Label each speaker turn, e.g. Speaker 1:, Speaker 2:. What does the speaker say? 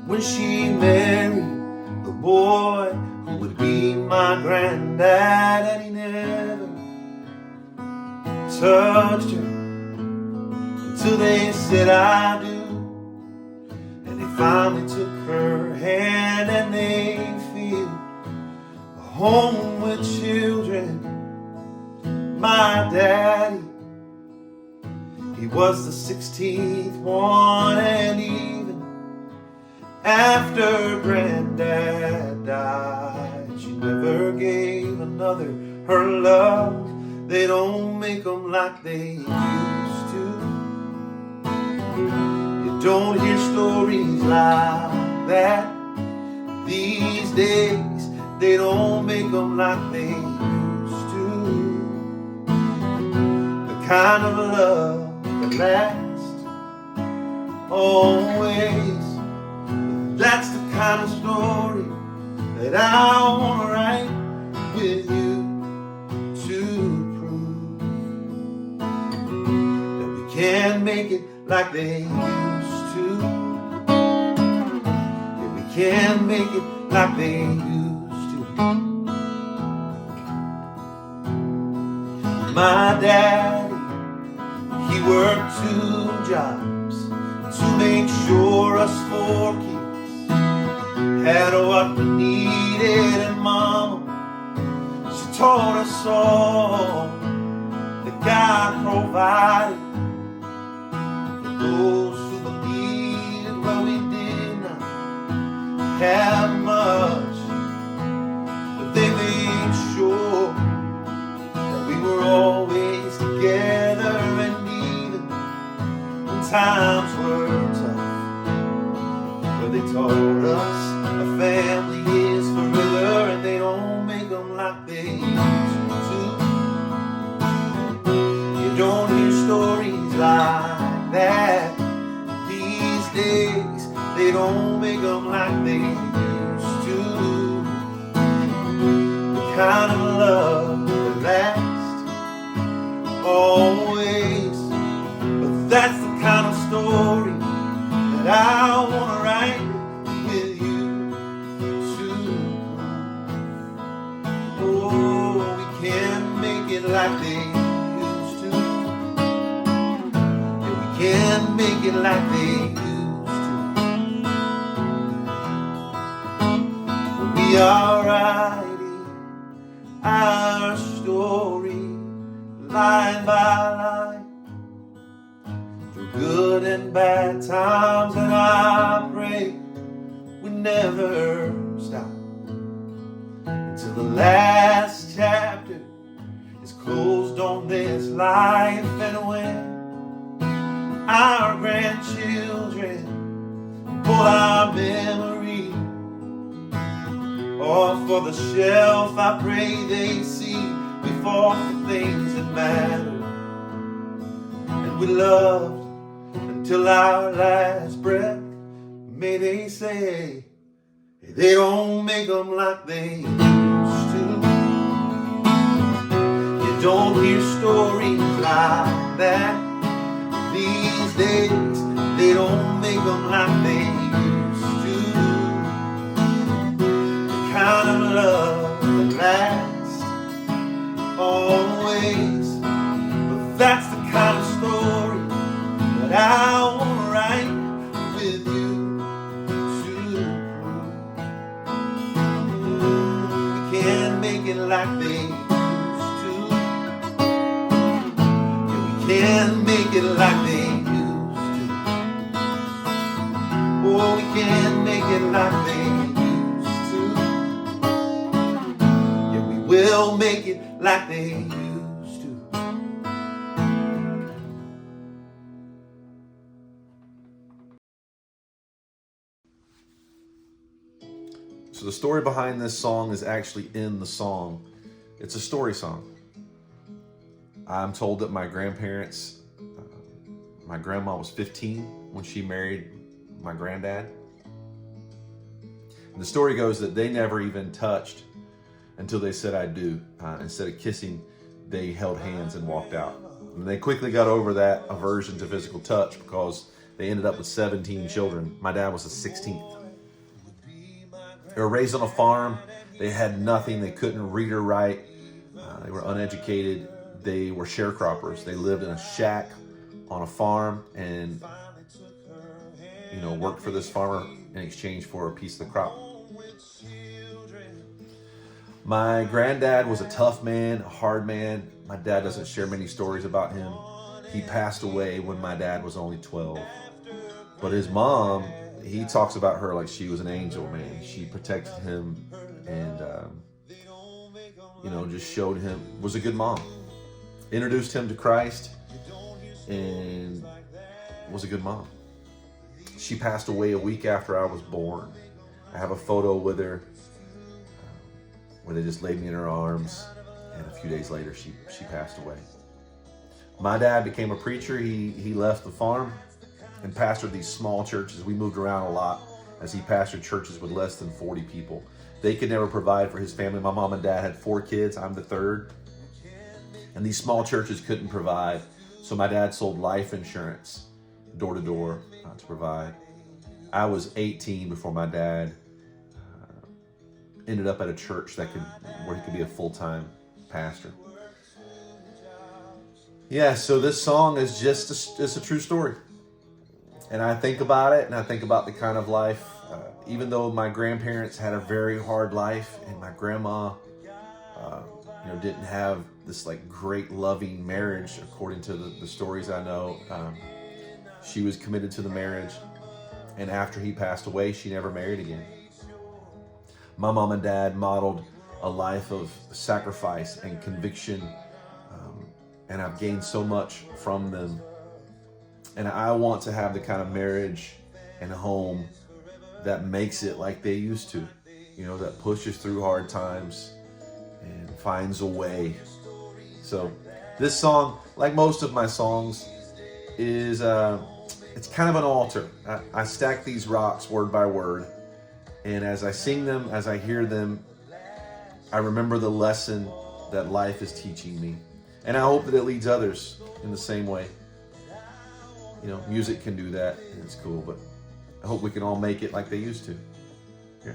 Speaker 1: when she married the boy who would be my granddad, and he never touched her until they said I do. And they finally took her hand and they filled a home with children. My daddy, he was the 16th one, and even after granddad died, she never gave another her love. They don't make them like they used to. You don't hear stories like that these days. They don't make them like they used to. The kind of love that lasts always. That's the kind of story that I want to write with you, to prove that we can make it like they used to. Yeah, we can make it like they used to. My daddy, he worked 2 jobs to make sure us 4 kids had what we needed, and Mama, she taught us all that God provided for those who believed. Well, we did not have much, but they made sure that we were always together, and even when times were tough, well, they taught us a family is forever, and they don't make them like they used to. You don't hear stories like that these days. They don't make them like they used to. The kind of love that lasts always. But that's the kind of story that I want to write with you. Like they used to. Yeah, we can make it like they used to. We are writing our story line by line, through good and bad times, and I pray we never stop until the last chapter is closed on this life. And when our grandchildren pull our memory off for the shelf, I pray they see we fought for things that matter, and we loved until our last breath. May they say they don't make them like they used to. Don't hear stories like that these days. They don't make them like they used to. The kind of love that lasts always. But that's the kind of story that I want to write with you, to prove we can make it like they can make it like they used to. Oh, we can make it like they used to. Yeah, we will make it like they used to. So the story behind this song is actually in the song. It's a story song. I'm told that my grandparents, my grandma was 15 when she married my granddad. And the story goes that they never even touched until they said I do. Instead of kissing, they held hands and walked out. And they quickly got over that aversion to physical touch because they ended up with 17 children. My dad was the 16th. They were raised on a farm. They had nothing. They couldn't read or write. They were uneducated. They were sharecroppers. They lived in a shack on a farm and, worked for this farmer in exchange for a piece of the crop. My granddad was a tough man, a hard man. My dad doesn't share many stories about him. He passed away when my dad was only 12. But his mom, he talks about her like she was an angel, man. She protected him and, just showed him, was a good mom. Introduced him to Christ and was a good mom. She passed away a week after I was born. I have a photo with her where they just laid me in her arms, and a few days later she passed away. My dad became a preacher. He left the farm and pastored these small churches. We moved around a lot as he pastored churches with less than 40 people. They could never provide for his family. My mom and dad had 4 kids. I'm the third. And these small churches couldn't provide. So my dad sold life insurance door to door to provide. I was 18 before my dad ended up at a church where he could be a full-time pastor. Yeah, so this song is just a true story. And I think about it, and I think about the kind of life, even though my grandparents had a very hard life, and my grandma, didn't have this like great loving marriage, according to the stories I know. She was committed to the marriage, and after he passed away, she never married again. My mom and dad modeled a life of sacrifice and conviction, and I've gained so much from them. And I want to have the kind of marriage and home that makes it like they used to, that pushes through hard times and finds a way. So this song, like most of my songs, is it's kind of an altar. I stack these rocks word by word, and as I sing them, as I hear them, I remember the lesson that life is teaching me. And I hope that it leads others in the same way. Music can do that, and it's cool, but I hope we can all make it like they used to. Yeah.